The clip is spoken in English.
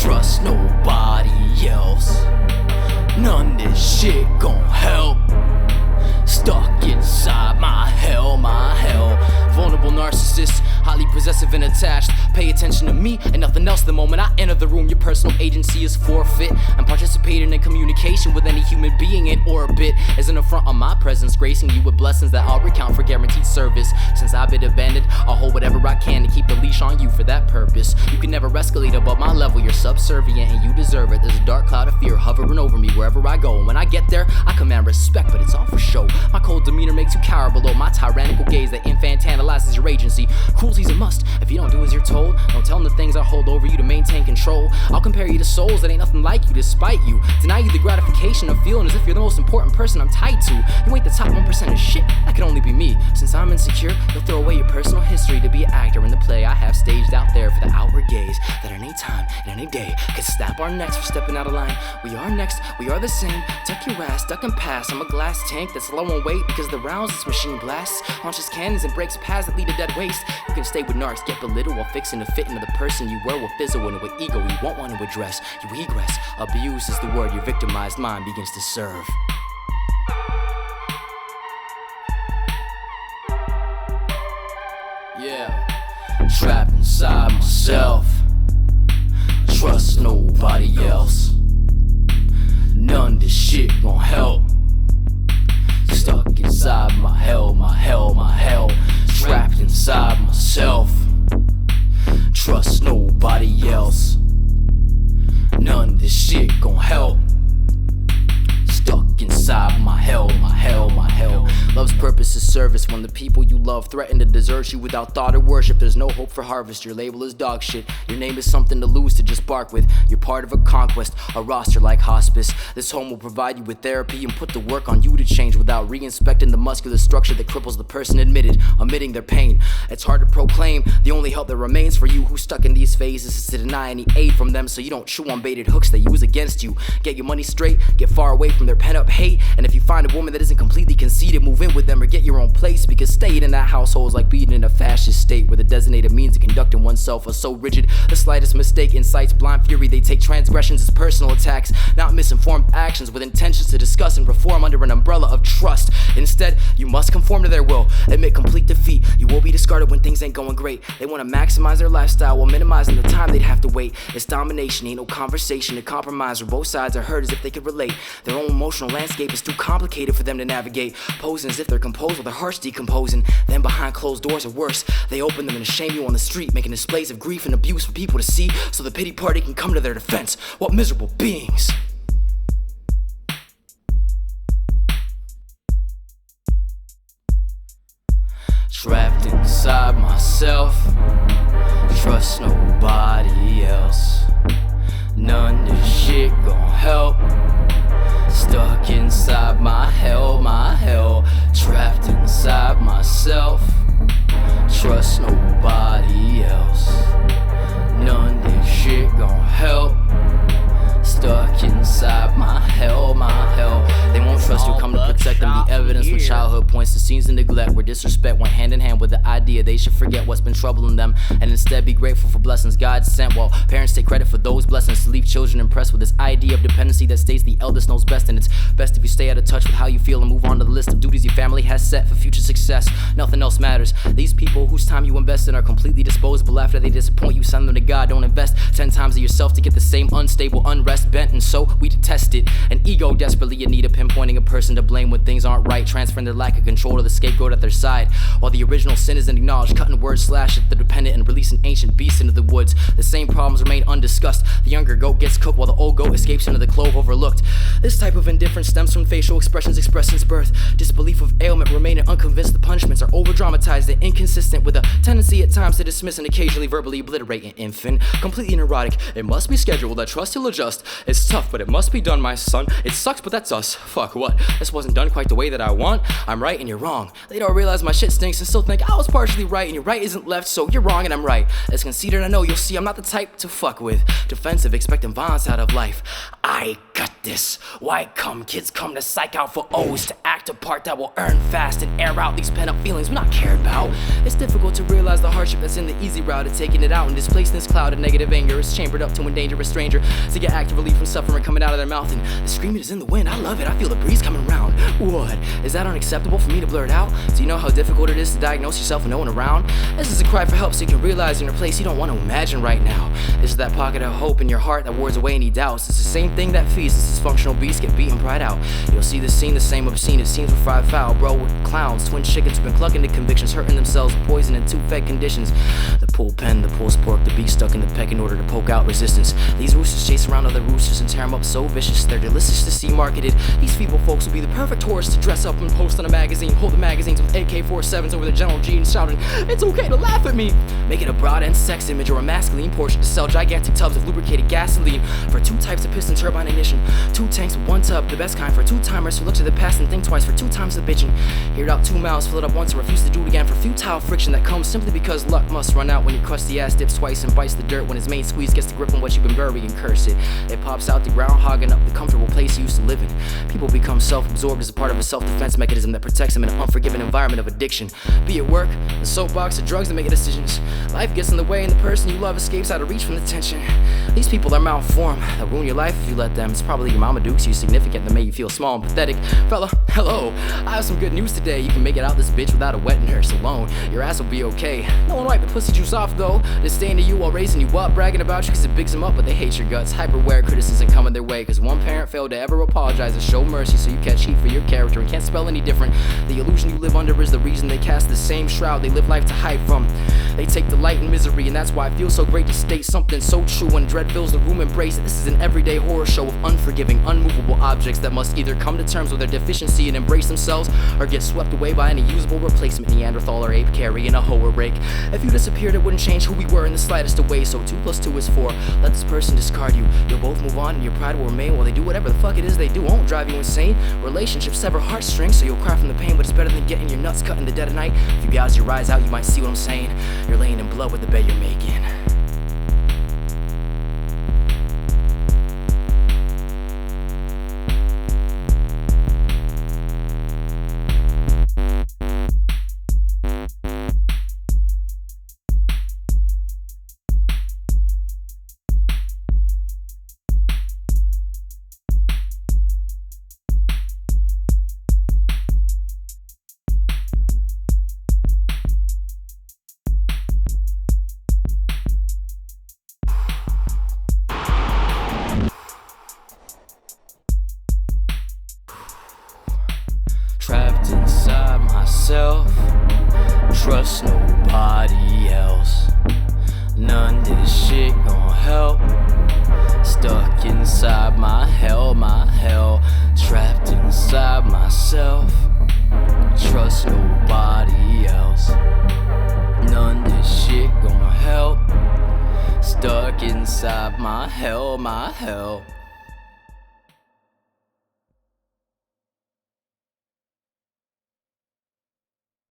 trust nobody else. None this shit gon' help. Stuck inside my hell, my hell. Vulnerable narcissist, highly possessive and attached. Pay attention to me and nothing else. The moment I enter the room, your personal agency is forfeit. I'm participating in communication with any human being in orbit. As an affront on my presence, gracing you with blessings that I'll recount for guaranteed service. Since I've been abandoned, I'll hold whatever I can to keep the leash on you for that purpose. You can never escalate above my level, you're subservient and you deserve it. There's a dark cloud of fear hovering over me wherever I go. And when I get there, I command respect, but it's all for show. My cold demeanor makes you cower below my tyrannical gaze that infantilizes your agency. Cruelty's a must. If you don't do as you're told, don't tell them the things I hold over you to maintain control. I'll compare you to souls that ain't nothing like you despite you. Deny you the gratification of feeling as if you're the most important person I'm tied to. You ain't the top 1% of shit, that could only be me. Since I'm insecure, you'll throw away your personal history to be an actor in the play I have staged out there for the outward gaze that any time and any day could snap our necks for stepping out of line. We are next, we are the same. Tuck your ass, duck and pass. I'm a glass tank that's low on weight because the rounds this machine blasts launches cannons and breaks paths that lead to dead waste. You can stay with narcs, get belittled while fixing to fit into the person you were with fizzle and with ego you won't want to address. You egress, abuse is the word your victimized mind begins to serve. Yeah, trapped inside myself, trust nobody else. None this shit gon' help. Stuck inside my hell, my hell, my hell. Trapped inside myself, trust nobody else. None this shit gon' help. Stuck inside my hell, my hell, my hell. Love's purpose is service. When the people you love threaten to desert you without thought or worship, there's no hope for harvest. Your label is dog shit. Your name is something to lose, to just bark with. You're part of a conquest, a roster like hospice. This home will provide you with therapy and put the work on you to change without re-inspecting the muscular structure that cripples the person omitting their pain. It's hard to proclaim. The only help that remains for you who's stuck in these phases is to deny any aid from them so you don't chew on baited hooks they use against you. Get your money straight, get far away from their pent-up hate. And if you find a woman that isn't completely conceited, move in with them or get your own place, because staying in that household is like being in a fascist state where the designated means of conducting oneself are so rigid the slightest mistake incites blind fury. They take transgressions as personal attacks, not misinformed actions with intentions to discuss and reform under an umbrella of trust. Instead, you must conform to their will, admit complete defeat. You will be discarded when things ain't going great. They want to maximize their lifestyle while minimizing the time they'd have to wait. It's domination, ain't no conversation to compromise where both sides are heard as if they could relate. Their own emotional landscape is too complicated for them to navigate, posing as if they're composed with their hearts decomposing. Then behind closed doors or worse, they open them and shame you on the street, making displays of grief and abuse for people to see so the pity party can come to their defense. What miserable beings! Trapped inside myself, trust nobody else. None this shit gon' help. Stuck inside my hell, my hell. Trapped inside myself, trust nobody else. None this shit gon' help. Stuck inside my hell, my hell. They won't trust you, come to protect them. The evidence from childhood points to scenes of neglect where disrespect went hand in hand with the idea they should forget what's been troubling them and instead be grateful for blessings God sent, while parents take credit for those blessings to leave children impressed with this idea of dependency that states the eldest knows best. And it's best if you stay out of touch with how you feel and move on to the list of duties your family has set for future success. Nothing else matters. These people whose time you invest in are completely disposable. After they disappoint you, send them to God. Don't invest 10 times of yourself to get the same unstable unrest bent, and so we detest it. An ego desperately in need of pinpointing a person to blame when things aren't right, transferring their lack of control to the scapegoat at their side, while the original sin isn't acknowledged, cutting words slash at the dependent and releasing ancient beasts into the woods. The same problems remain undiscussed. The younger goat gets cooked while the old goat escapes into the clove overlooked. This type of indifference stems from facial expressions expressed since birth. Disbelief of ailment, remaining unconvinced the punishments are over-dramatized and inconsistent, with a tendency at times to dismiss and occasionally verbally obliterate an infant. Completely neurotic, it must be scheduled, I trust you'll adjust. It's tough, but it must be done, my son. It sucks, but that's us. Fuck, what? This wasn't done quite the way that I want. I'm right and you're wrong. They don't realize my shit stinks and still think I was partially right and your right isn't left, so you're wrong and I'm right. As conceited I know, you'll see I'm not the type to fuck with. Defensive, expecting violence out of life. I I got this. Why come kids come to psych out for O's, to act a part that will earn fast and air out these pent up feelings we're not cared about? It's difficult to realize the hardship that's in the easy route of taking it out and displacing this cloud of negative anger. It's chambered up to endanger a stranger to get active relief from suffering coming out of their mouth, and the screaming is in the wind. I love it, I feel the breeze coming round. What? Is that unacceptable for me to blur it out? Do you know how difficult it is to diagnose yourself with no one around? This is a cry for help so you can realize you're in a place you don't want to imagine right now. This is that pocket of hope in your heart that wards away any doubts. It's the same thing that feeds this dysfunctional beast get beaten pride out. You'll see this scene the same obscene. It seems we're five foul, bro, with clowns. Twin chickens been clucking to convictions, hurting themselves with poison in two fed conditions. The pull pen, the pull spork, the beast stuck in the peck in order to poke out resistance. These roosters chase around other roosters and tear them up so vicious. They're delicious to see marketed. These feeble folks will be the perfect tourists to dress up and post on a magazine, hold the magazines with AK-47s over the general jeans, shouting, "It's okay to laugh at me." Make it a broad end sex image or a masculine portion to sell gigantic tubs of lubricated gasoline for two types of piston turbine ignition. Two tanks with one tub, the best kind for two-timers who look to the past and think twice for two times the bitching. Hear it out 2 miles, fill it up once and refuse to do it again for futile friction that comes simply because luck must run out when your crusty ass dips twice and bites the dirt when his main squeeze gets the grip on what you've been burying. Curse it. It pops out the ground, hogging up the comfortable place you used to live in. People become self-absorbed as a part of a self-defense mechanism that protects them in an unforgiving environment of addiction. Be it work, the soapbox, or drugs that make decisions. Life gets in the way and the person you love escapes out of reach from the tension. These people are malformed. They'll ruin your life if you let them. It's probably your mama dukes you significant that made you feel small and pathetic. Fella, hello. I have some good news today. You can make it out this bitch without a wet nurse alone. Your ass will be okay. No one wipe the pussy juice off though. Disdain to you while raising you up, bragging about you cause it bigs them up, but they hate your guts. Hyperware criticism coming their way cause one parent failed to ever apologize or show mercy, so you catch heat for your character and can't spell any different. The illusion you live under is the reason they cast the same shroud they live life to hide from. They take delight in misery, and that's why it feels so great to state something so true when dread fills the room. Embrace it. This is an everyday horror show of unforgiving, unmovable objects that must either come to terms with their deficiency and embrace themselves, or get swept away by any usable replacement Neanderthal or ape carrying a hoe or rake. If you disappeared, it wouldn't change who we were in the slightest of ways, so 2 + 2 is 4. Let this person discard you. You'll both move on, and your pride will remain while they do whatever the fuck it is they do. Won't drive you insane. Relationships sever heartstrings, so you'll cry from the pain, but it's better than getting your nuts cut in the dead of night. If you gouge your eyes out, you might see what I'm saying. You're laying in blood with the bed you're making. Trapped inside myself, trust nobody else. None this shit gon' help. Stuck inside my hell, trapped inside myself, trust nobody else. None this shit gon' help. Stuck inside my hell,